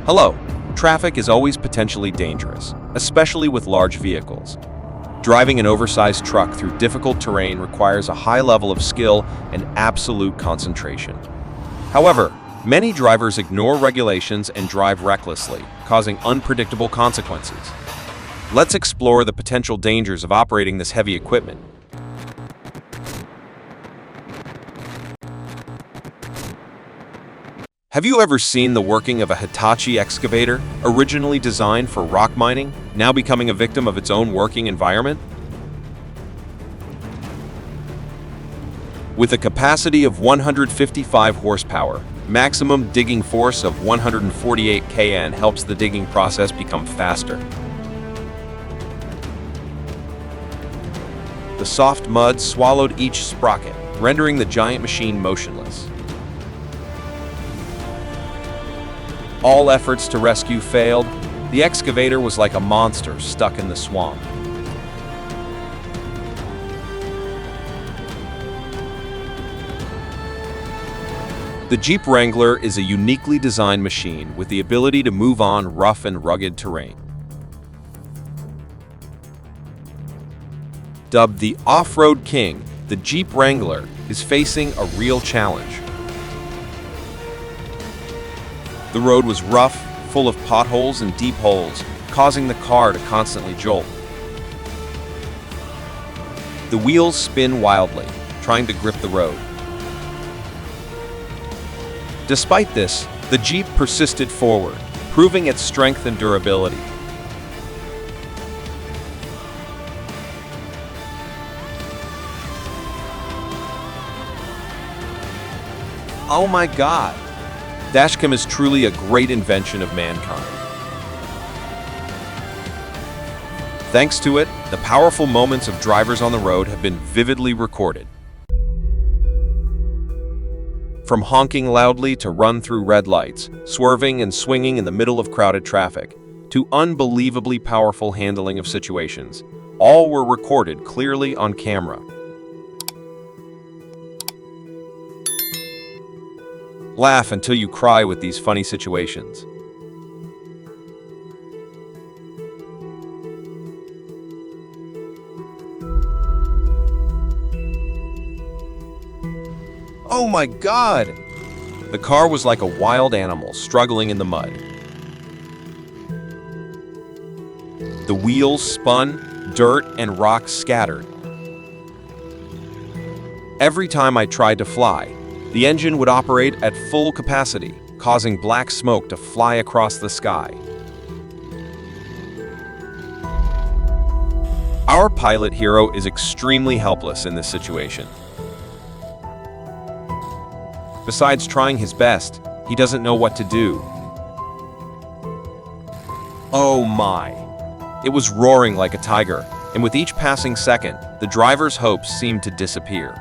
Hello. Traffic is always potentially dangerous, especially with large vehicles. Driving an oversized truck through difficult terrain requires a high level of skill and absolute concentration. However, many drivers ignore regulations and drive recklessly, causing unpredictable consequences. Let's explore the potential dangers of operating this heavy equipment. Have you ever seen the working of a Hitachi excavator, originally designed for rock mining, now becoming a victim of its own working environment? With a capacity of 155 horsepower, maximum digging force of 148 kN helps the digging process become faster. The soft mud swallowed each sprocket, rendering the giant machine motionless. All efforts to rescue failed. The excavator was like a monster stuck in the swamp. The Jeep Wrangler is a uniquely designed machine with the ability to move on rough and rugged terrain. Dubbed the Off-Road King, the Jeep Wrangler is facing a real challenge. The road was rough, full of potholes and deep holes, causing the car to constantly jolt. The wheels spin wildly, trying to grip the road. Despite this, the Jeep persisted forward, proving its strength and durability. Oh my God! Dashcam is truly a great invention of mankind. Thanks to it, the powerful moments of drivers on the road have been vividly recorded. From honking loudly to run through red lights, swerving and swinging in the middle of crowded traffic, to unbelievably powerful handling of situations, all were recorded clearly on camera. Laugh until you cry with these funny situations. Oh my God! The car was like a wild animal struggling in the mud. The wheels spun, dirt and rocks scattered. Every time I tried to fly, the engine would operate at full capacity, causing black smoke to fly across the sky. Our pilot hero is extremely helpless in this situation. Besides trying his best, he doesn't know what to do. Oh my! It was roaring like a tiger, and with each passing second, the driver's hopes seemed to disappear.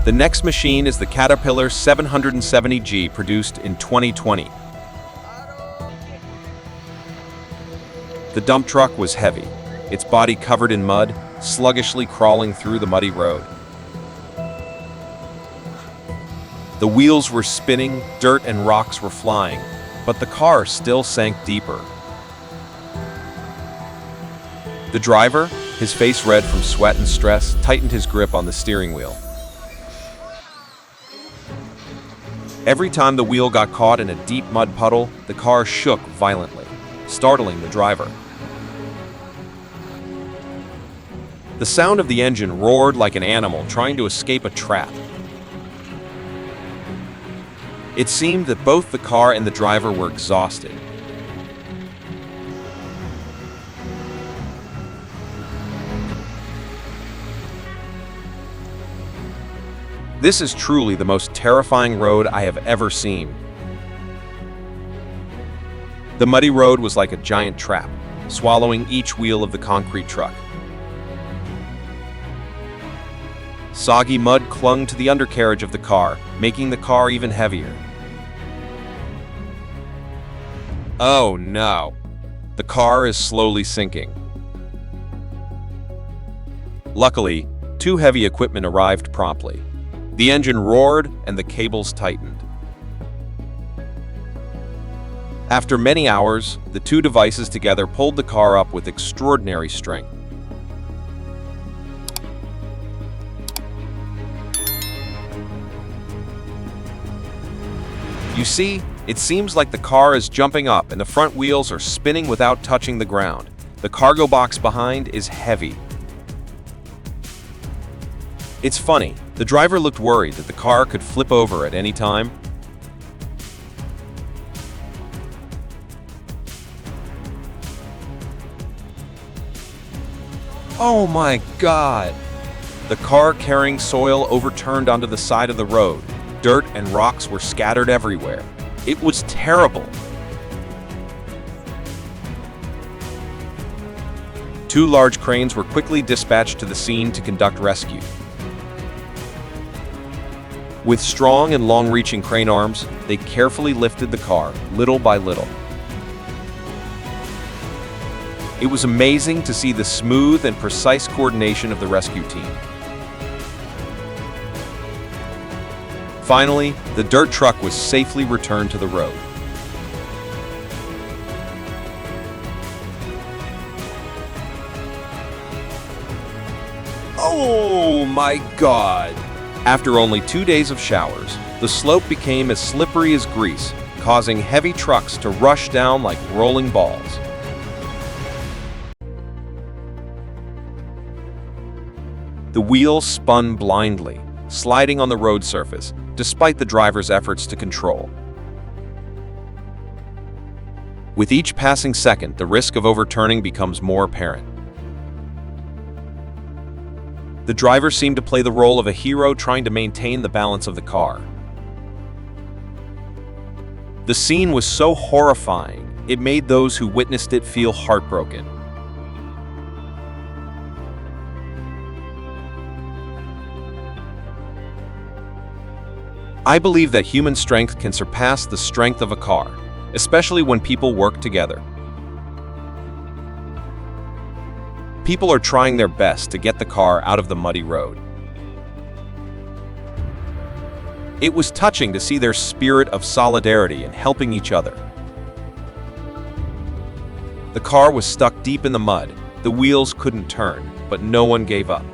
The next machine is the Caterpillar 770G produced in 2020. The dump truck was heavy, its body covered in mud, sluggishly crawling through the muddy road. The wheels were spinning, dirt and rocks were flying, but the car still sank deeper. The driver, his face red from sweat and stress, tightened his grip on the steering wheel. Every time the wheel got caught in a deep mud puddle, the car shook violently, startling the driver. The sound of the engine roared like an animal trying to escape a trap. It seemed that both the car and the driver were exhausted. This is truly the most terrifying road I have ever seen. The muddy road was like a giant trap, swallowing each wheel of the concrete truck. Soggy mud clung to the undercarriage of the car, making the car even heavier. Oh no! The car is slowly sinking. Luckily, Two heavy equipment arrived promptly. The engine roared and the cables tightened. After many hours, the two devices together pulled the car up with extraordinary strength. You see, it seems like the car is jumping up and the front wheels are spinning without touching the ground. The cargo box behind is heavy. It's funny, the driver looked worried that the car could flip over at any time. Oh my God! The car carrying soil overturned onto the side of the road. Dirt and rocks were scattered everywhere. It was terrible. Two large cranes were quickly dispatched to the scene to conduct rescue. With strong and long-reaching crane arms, they carefully lifted the car, little by little. It was amazing to see the smooth and precise coordination of the rescue team. Finally, the dirt truck was safely returned to the road. Oh my God! After only 2 days of showers, the slope became as slippery as grease, causing heavy trucks to rush down like rolling balls. The wheels spun blindly, sliding on the road surface, despite the driver's efforts to control. With each passing second, the risk of overturning becomes more apparent. The driver seemed to play the role of a hero trying to maintain the balance of the car. The scene was so horrifying, it made those who witnessed it feel heartbroken. I believe that human strength can surpass the strength of a car, especially when people work together. People are trying their best to get the car out of the muddy road. It was touching to see their spirit of solidarity and helping each other. The car was stuck deep in the mud. The wheels couldn't turn, but no one gave up.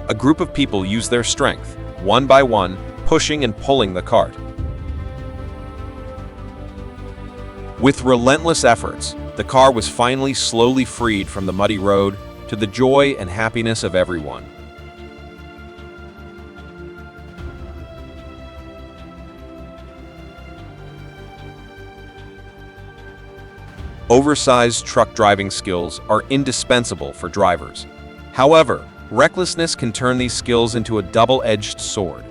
A group of people used their strength, one by one, pushing and pulling the cart. With relentless efforts, the car was finally slowly freed from the muddy road, to the joy and happiness of everyone. Oversized truck driving skills are indispensable for drivers. However, recklessness can turn these skills into a double-edged sword.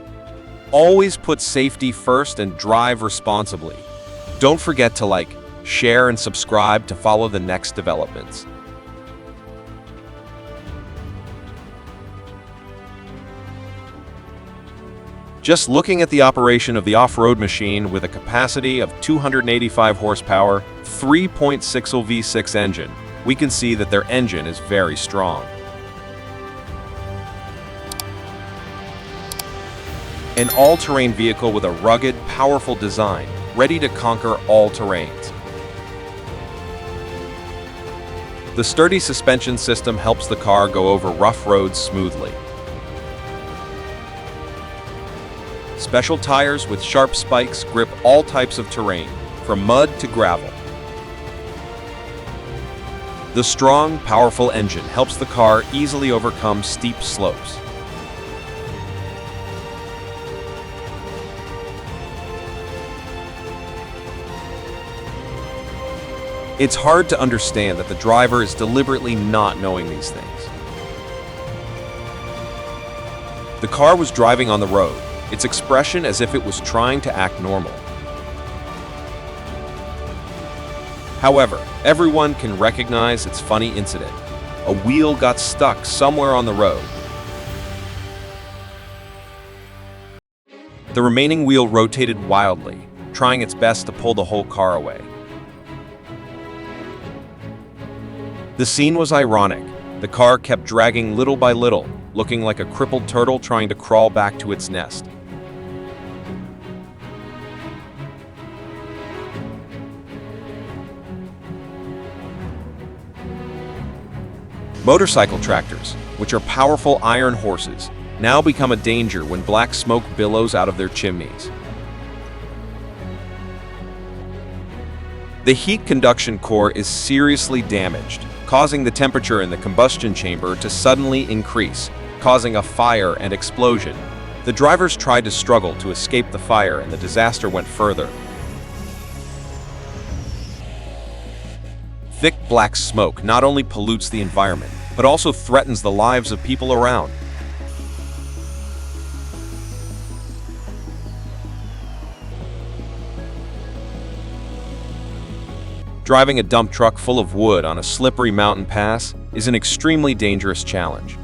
Always put safety first and drive responsibly. Don't forget to like, share, and subscribe to follow the next developments. Just looking at the operation of the off-road machine with a capacity of 285 horsepower, 3.6L V6 engine, we can see that their engine is very strong. An all-terrain vehicle with a rugged, powerful design, ready to conquer all terrains. The sturdy suspension system helps the car go over rough roads smoothly. Special tires with sharp spikes grip all types of terrain, from mud to gravel. The strong, powerful engine helps the car easily overcome steep slopes. It's hard to understand that the driver is deliberately not knowing these things. The car was driving on the road, its expression as if it was trying to act normal. However, everyone can recognize its funny incident. A wheel got stuck somewhere on the road. The remaining wheel rotated wildly, trying its best to pull the whole car away. The scene was ironic. The car kept dragging little by little, looking like a crippled turtle trying to crawl back to its nest. Motorcycle tractors, which are powerful iron horses, now become a danger when black smoke billows out of their chimneys. The heat conduction core is seriously damaged, causing the temperature in the combustion chamber to suddenly increase, causing a fire and explosion. The drivers tried to struggle to escape the fire, and the disaster went further. Thick black smoke not only pollutes the environment, but also threatens the lives of people around. Driving a dump truck full of wood on a slippery mountain pass is an extremely dangerous challenge.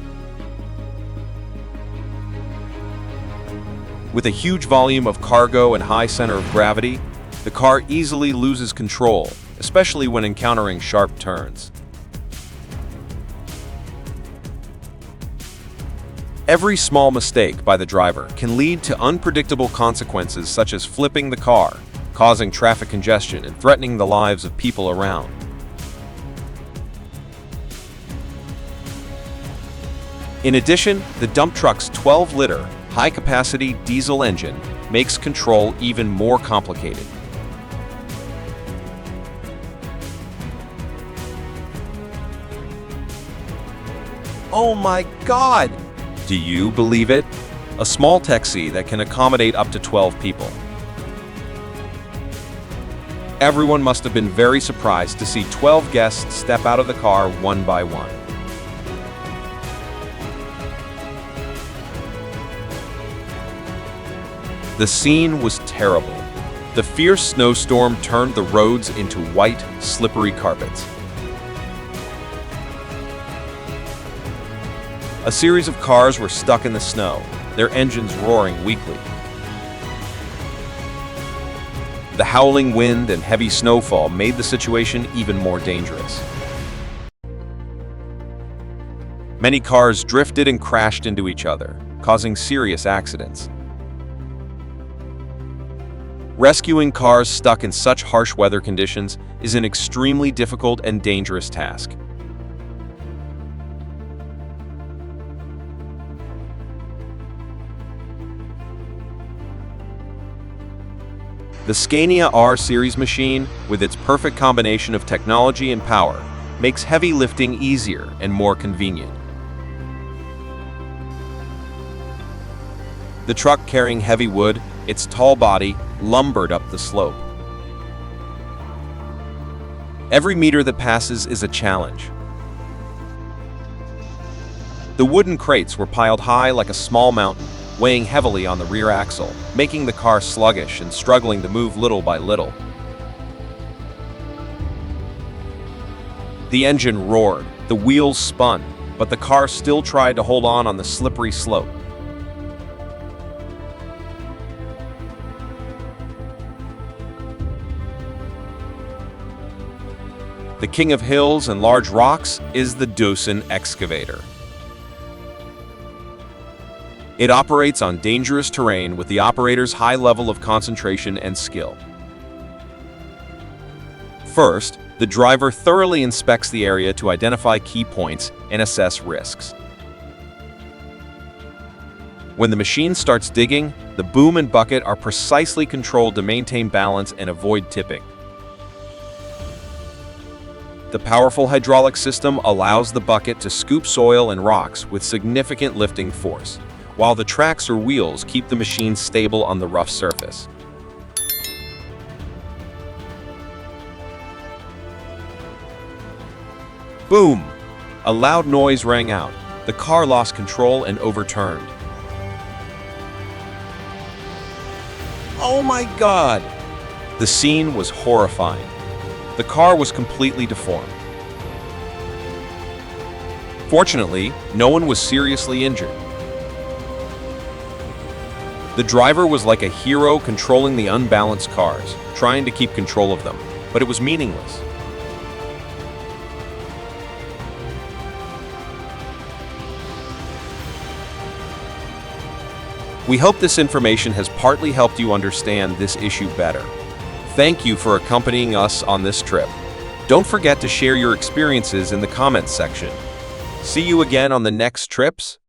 With a huge volume of cargo and high center of gravity, the car easily loses control, especially when encountering sharp turns. Every small mistake by the driver can lead to unpredictable consequences, such as flipping the car, causing traffic congestion and threatening the lives of people around. In addition, the dump truck's 12-liter, high-capacity diesel engine makes control even more complicated. Oh my God! Do you believe it? A small taxi that can accommodate up to 12 people. Everyone must have been very surprised to see 12 guests step out of the car one by one. The scene was terrible. The fierce snowstorm turned the roads into white, slippery carpets. A series of cars were stuck in the snow, their engines roaring weakly. The howling wind and heavy snowfall made the situation even more dangerous. Many cars drifted and crashed into each other, causing serious accidents. Rescuing cars stuck in such harsh weather conditions is an extremely difficult and dangerous task. The Scania R-Series machine, with its perfect combination of technology and power, makes heavy lifting easier and more convenient. The truck carrying heavy wood, its tall body, lumbered up the slope. Every meter that passes is a challenge. The wooden crates were piled high like a small mountain, weighing heavily on the rear axle, making the car sluggish and struggling to move little by little. The engine roared, the wheels spun, but the car still tried to hold on the slippery slope. The king of hills and large rocks is the Dawson excavator. It operates on dangerous terrain with the operator's high level of concentration and skill. First, the driver thoroughly inspects the area to identify key points and assess risks. When the machine starts digging, the boom and bucket are precisely controlled to maintain balance and avoid tipping. The powerful hydraulic system allows the bucket to scoop soil and rocks with significant lifting force, while the tracks or wheels keep the machine stable on the rough surface. Boom! A loud noise rang out. The car lost control and overturned. Oh my God! The scene was horrifying. The car was completely deformed. Fortunately, no one was seriously injured. The driver was like a hero controlling the unbalanced cars, trying to keep control of them, but it was meaningless. We hope this information has partly helped you understand this issue better. Thank you for accompanying us on this trip. Don't forget to share your experiences in the comments section. See you again on the next trips.